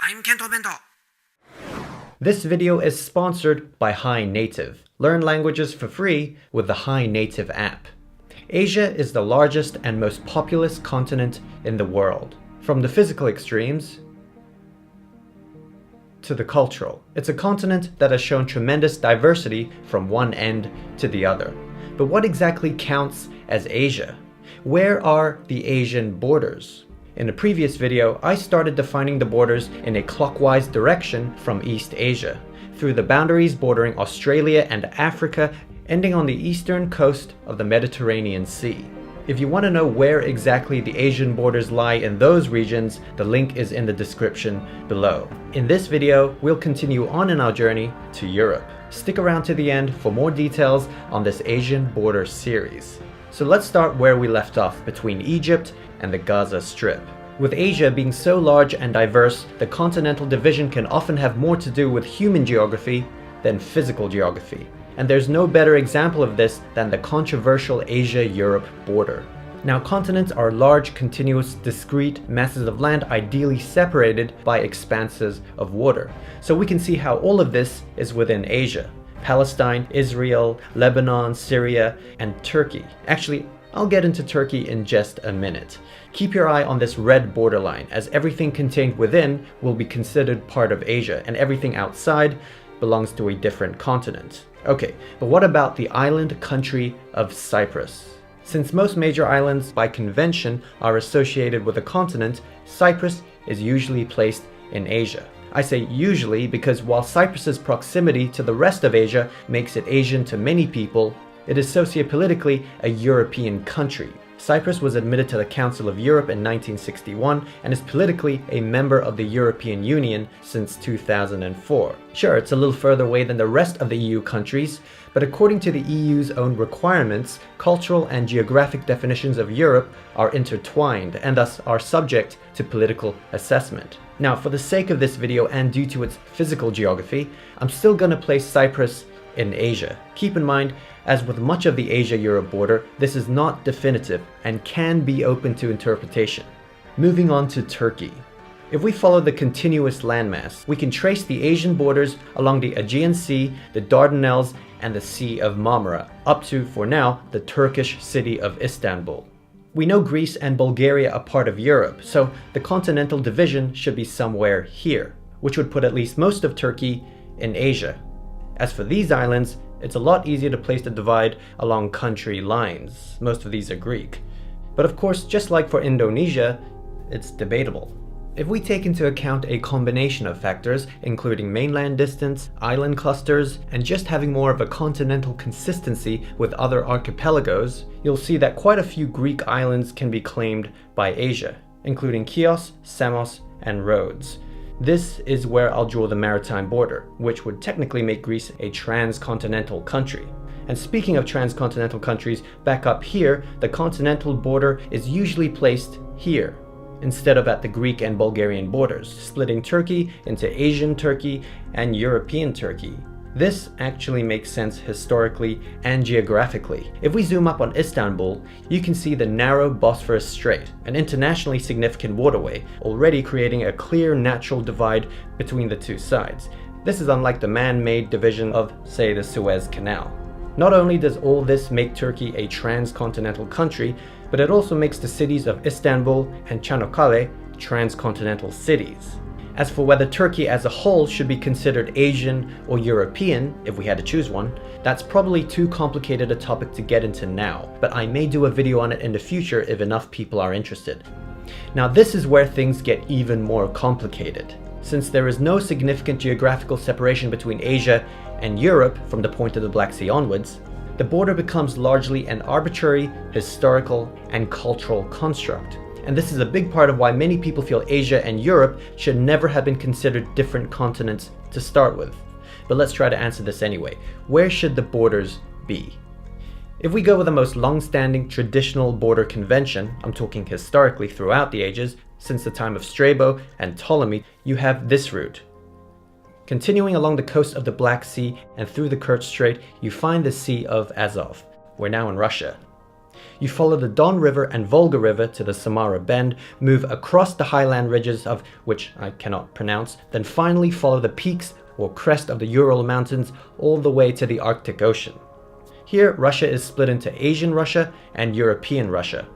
I'm Kento Bento. This video is sponsored by Hi Native. Learn languages for free with the Hi Native app. Asia is the largest and most populous continent in the world. From the physical extremes to the cultural. It's a continent that has shown tremendous diversity from one end to the other. But what exactly counts as Asia? Where are the Asian borders? In a previous video, I started defining the borders in a clockwise direction from East Asia, through the boundaries bordering Australia and Africa, ending on the eastern coast of the Mediterranean Sea. If you want to know where exactly the Asian borders lie in those regions, the link is in the description below. In this video, we'll continue on in our journey to Europe. Stick around to the end for more details on this Asian border series. So let's start where we left off, between Egypt and the Gaza Strip. With Asia being so large and diverse, the continental division can often have more to do with human geography than physical geography. And there's no better example of this than the controversial Asia-Europe border. Now, continents are large, continuous, discrete masses of land ideally separated by expanses of water. So we can see how all of this is within Asia. Palestine, Israel, Lebanon, Syria, and Turkey. Actually, I'll get into Turkey in just a minute. Keep your eye on this red borderline, as everything contained within will be considered part of Asia, and everything outside belongs to a different continent. Okay, but what about the island country of Cyprus? Since most major islands by convention are associated with a continent, Cyprus is usually placed in Asia. I say usually because while Cyprus's proximity to the rest of Asia makes it Asian to many people, it is sociopolitically a European country. Cyprus was admitted to the Council of Europe in 1961 and is politically a member of the European Union since 2004. Sure, it's a little further away than the rest of the EU countries, but according to the EU's own requirements, cultural and geographic definitions of Europe are intertwined and thus are subject to political assessment. Now, for the sake of this video and due to its physical geography, I'm still going to place Cyprus in Asia. Keep in mind, as with much of the Asia-Europe border, this is not definitive and can be open to interpretation. Moving on to Turkey. If we follow the continuous landmass, we can trace the Asian borders along the Aegean Sea, the Dardanelles, and the Sea of Marmara, up to, for now, the Turkish city of Istanbul. We know Greece and Bulgaria are part of Europe, so the continental division should be somewhere here, which would put at least most of Turkey in Asia. As for these islands, it's a lot easier to place the divide along country lines. Most of these are Greek. But of course, just like for Indonesia, it's debatable. If we take into account a combination of factors, including mainland distance, island clusters, and just having more of a continental consistency with other archipelagos, you'll see that quite a few Greek islands can be claimed by Asia, including Chios, Samos, and Rhodes. This is where I'll draw the maritime border, which would technically make Greece a transcontinental country. And speaking of transcontinental countries, back up here, the continental border is usually placed here, instead of at the Greek and Bulgarian borders, splitting Turkey into Asian Turkey and European Turkey. This actually makes sense historically and geographically. If we zoom up on Istanbul, you can see the narrow Bosphorus Strait, an internationally significant waterway, already creating a clear natural divide between the two sides. This is unlike the man-made division of, say, the Suez Canal. Not only does all this make Turkey a transcontinental country, but it also makes the cities of Istanbul and Çanakkale transcontinental cities. As for whether Turkey as a whole should be considered Asian or European, if we had to choose one, that's probably too complicated a topic to get into now, but I may do a video on it in the future if enough people are interested. Now, this is where things get even more complicated. Since there is no significant geographical separation between Asia and Europe from the point of the Black Sea onwards, the border becomes largely an arbitrary, historical, and cultural construct. And this is a big part of why many people feel Asia and Europe should never have been considered different continents to start with. But let's try to answer this anyway. Where should the borders be? If we go with the most long-standing traditional border convention, I'm talking historically throughout the ages, since the time of Strabo and Ptolemy, you have this route. Continuing along the coast of the Black Sea and through the Kerch Strait, you find the Sea of Azov. We're now in Russia. You follow the Don River and Volga River to the Samara Bend, move across the highland ridges of which I cannot pronounce, then finally follow the peaks or crest of the Ural Mountains all the way to the Arctic Ocean. Here, Russia is split into Asian Russia and European Russia.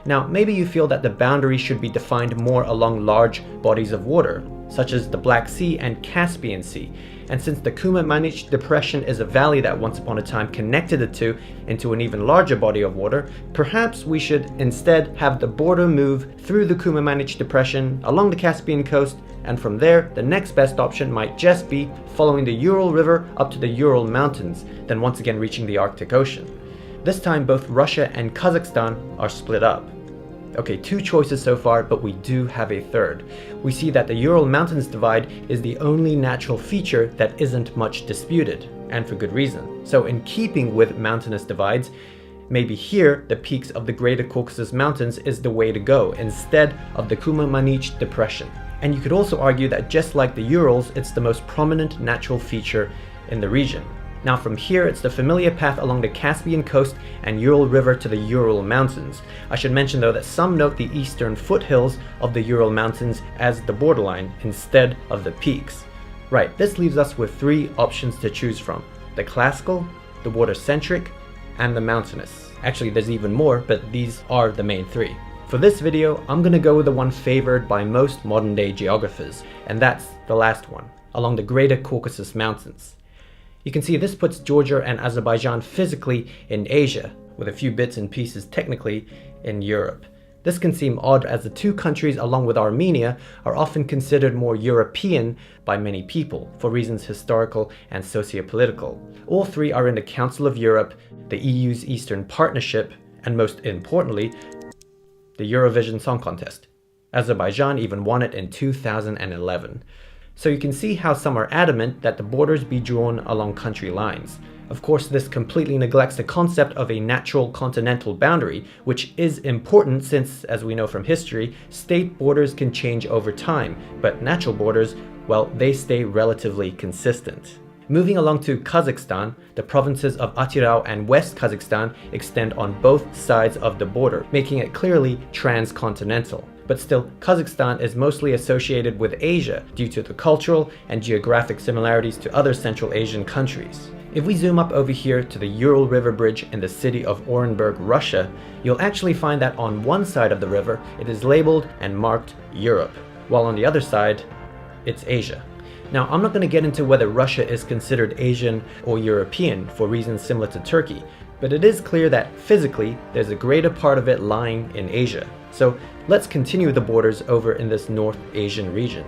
Now, maybe you feel that the boundary should be defined more along large bodies of water, such as the Black Sea and Caspian Sea. And since the Kumamanich Depression is a valley that once upon a time connected the two into an even larger body of water, perhaps we should instead have the border move through the Kumamanich Depression along the Caspian coast, and from there, the next best option might just be following the Ural River up to the Ural Mountains, then once again reaching the Arctic Ocean. This time, both Russia and Kazakhstan are split up. Okay, 2 choices so far, but we do have a third. We see that the Ural Mountains divide is the only natural feature that isn't much disputed, and for good reason. So in keeping with mountainous divides, maybe here the peaks of the Greater Caucasus Mountains is the way to go instead of the Kumamanich Depression. And you could also argue that just like the Urals, it's the most prominent natural feature in the region. Now from here, it's the familiar path along the Caspian coast and Ural River to the Ural Mountains. I should mention though that some note the eastern foothills of the Ural Mountains as the borderline instead of the peaks. Right, this leaves us with 3 options to choose from: the classical, the water-centric, and the mountainous. Actually, there's even more, but these are the main 3. For this video, I'm gonna go with the one favored by most modern-day geographers, and that's the last one, along the Greater Caucasus Mountains. You can see this puts Georgia and Azerbaijan physically in Asia, with a few bits and pieces technically in Europe. This can seem odd as the 2 countries, along with Armenia, are often considered more European by many people, for reasons historical and socio-political. All 3 are in the Council of Europe, the EU's Eastern Partnership, and most importantly, the Eurovision Song Contest. Azerbaijan even won it in 2011. So you can see how some are adamant that the borders be drawn along country lines. Of course, this completely neglects the concept of a natural continental boundary, which is important since, as we know from history, state borders can change over time, but natural borders, well, they stay relatively consistent. Moving along to Kazakhstan, the provinces of Atirau and West Kazakhstan extend on both sides of the border, making it clearly transcontinental. But still, Kazakhstan is mostly associated with Asia due to the cultural and geographic similarities to other Central Asian countries. If we zoom up over here to the Ural River Bridge in the city of Orenburg, Russia, you'll actually find that on one side of the river, it is labeled and marked Europe, while on the other side, it's Asia. Now, I'm not going to get into whether Russia is considered Asian or European for reasons similar to Turkey, but it is clear that physically, there's a greater part of it lying in Asia. So let's continue the borders over in this North Asian region.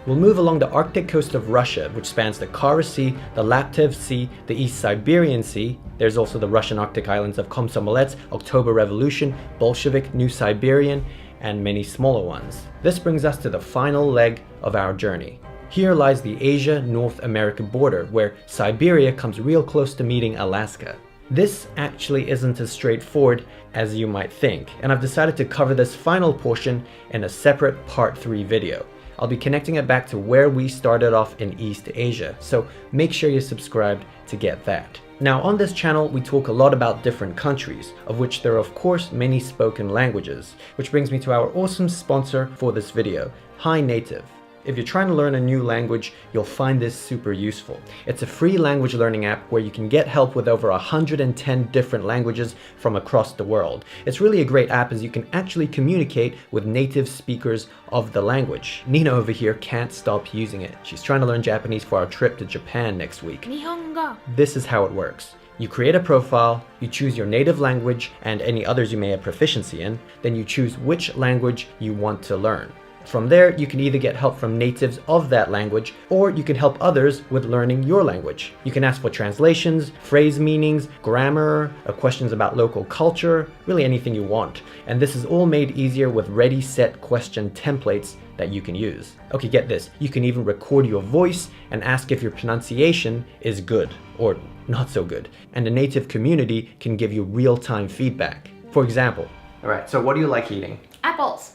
We'll move along the Arctic coast of Russia, which spans the Kara Sea, the Laptev Sea, the East Siberian Sea. There's also the Russian Arctic islands of Komsomolets, October Revolution, Bolshevik, New Siberian, and many smaller ones. This brings us to the final leg of our journey. Here lies the Asia-North America border, where Siberia comes real close to meeting Alaska. This actually isn't as straightforward as you might think, and I've decided to cover this final portion in a separate Part 3 video. I'll be connecting it back to where we started off in East Asia, so make sure you're subscribed to get that. Now, on this channel, we talk a lot about different countries, of which there are of course many spoken languages, which brings me to our awesome sponsor for this video, Hi Native. If you're trying to learn a new language, you'll find this super useful. It's a free language learning app where you can get help with over 110 different languages from across the world. It's really a great app as you can actually communicate with native speakers of the language. Nina over here can't stop using it. She's trying to learn Japanese for our trip to Japan next week. Nihongo. This is how it works. You create a profile, you choose your native language and any others you may have proficiency in, then you choose which language you want to learn. From there, you can either get help from natives of that language, or you can help others with learning your language. You can ask for translations, phrase meanings, grammar, questions about local culture, really anything you want. And this is all made easier with ready set question templates that you can use. Okay, get this, you can even record your voice and ask if your pronunciation is good or not so good. And the native community can give you real-time feedback. For example, all right, so what do you like eating? Apples.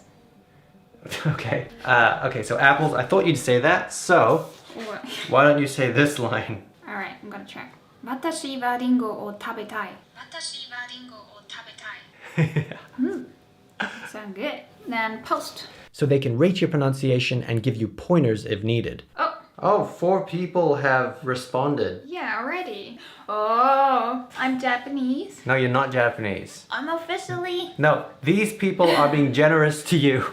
Okay. Okay, so apples. I thought you'd say that, so why don't you say this line? Alright, I'm gonna try. 私はリンゴを食べたい。私はリンゴを食べたい。Sound good. Then post. So they can rate your pronunciation and give you pointers if needed. Oh, 4 people have responded. Yeah, already. Oh, I'm Japanese. No, you're not Japanese. I'm officially. No, these people are being generous to you.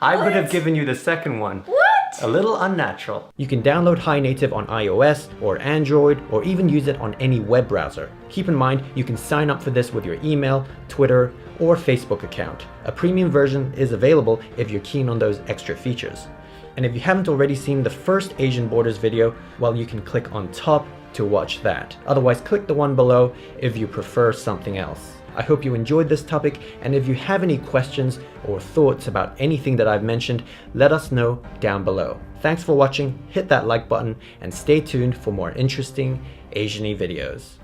I would have given you the second one. What? A little unnatural. You can download Hi Native on iOS or Android or even use it on any web browser. Keep in mind, you can sign up for this with your email, Twitter, or Facebook account. A premium version is available if you're keen on those extra features. And if you haven't already seen the first Asian Borders video, well, you can click on top to watch that. Otherwise, click the one below if you prefer something else. I hope you enjoyed this topic, and if you have any questions or thoughts about anything that I've mentioned, let us know down below. Thanks for watching, hit that like button, and stay tuned for more interesting Asian-y videos.